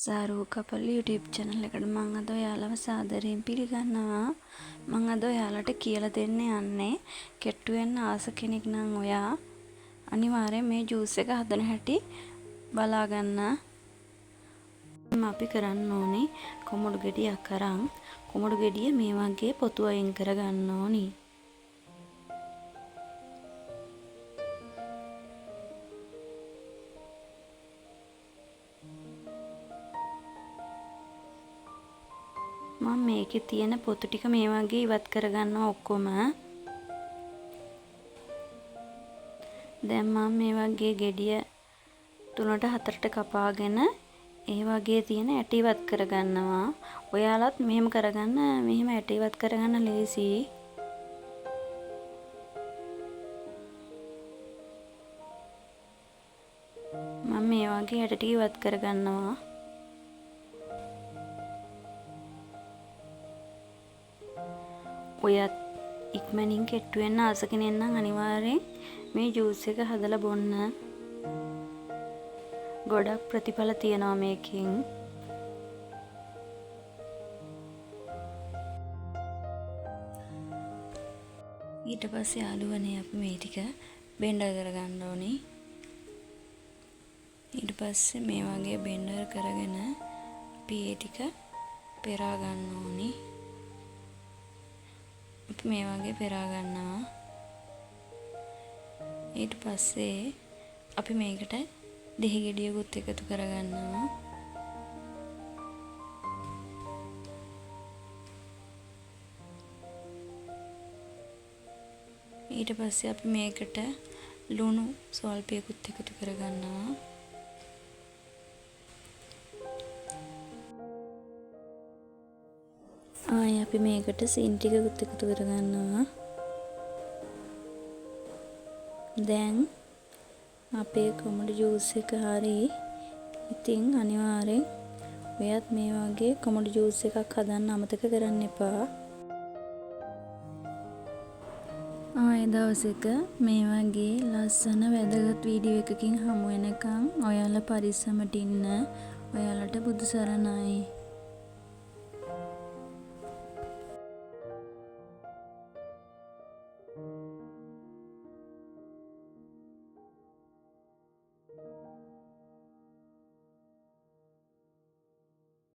සාරූ couple YouTube channel එකට මම අද ඔයාලව සාදරයෙන් පිළිගන්නවා. මම අද ඔයාලට කියලා දෙන්න යන්නේ කෙට්ටු වෙන්න ආස කෙනෙක් නම් ඔයා අනිවාර්යෙන් මේ ජූස් එක හදන හැටි බලා ගන්න. අපි කරන්න ඕනේ කොමුඩු ගෙඩියක් අරන් කොමුඩු ගෙඩිය මේ වගේ පොතු අයින් කර ගන්න ඕනි. මම මේකේ තියෙන පොතු ටික මේ වගේ ඉවත් කරගන්නවා ඔක්කොම. දැන් මම මේ වගේ ගෙඩිය 3ට 4ට කපාගෙන ඒ වගේ තියෙන ඇට ඉවත් කරගන්නවා. ඔයාලත් මෙහෙම කරගන්න, මෙහෙම ඇට ඉවත් කරගන්න ලේසි. මම මේ වගේ ඇට ටික ඉවත් කරගන්නවා. ඔයත් ඉක්මනින් කෙට්ටු වෙන්න ආස කෙනෙක් නම් අනිවාර්යෙන් මේ ජූස් එක හදලා බොන්න. ගොඩක් ප්‍රතිඵල තියෙනවා මේකෙන්. ඊට පස්සේ යාළුවනේ අපි මේ ටික බෙන්ඩර් කරගන්න ඕනේ. ඊට පස්සේ මේ වගේ බෙන්ඩර් කරගෙන අපි මේ ටික පෙරා ගන්න ඕනේ. අපි මේ වගේ පෙරා ගන්නවා. ඊට පස්සේ අපි මේකට දෙහි ගෙඩියකුත් එකතු කරගන්නවා. ඊට පස්සේ අපි මේකට ලුණු ස්වල්පයකුත් එකතු කරගන්නවා. අපි මේකට සීනි ටිකකුත් එකතු කරගන්නවා. දැන් අපේ කොමඩු ජූස් එක හරි. ඉතින් අනිවාර්යෙන් ඔයත් මේ වගේ කොමඩු ජූස් එකක් හදන්න අමතක කරන්න එපා. ආයෙ දවසක මේ වගේ ලස්සන වැදගත් වීඩියෝ එකකින් හමු වෙනකන් ඔයාලා පරිස්සමට ඉන්න. ඔයාලට බුදු සරණයි.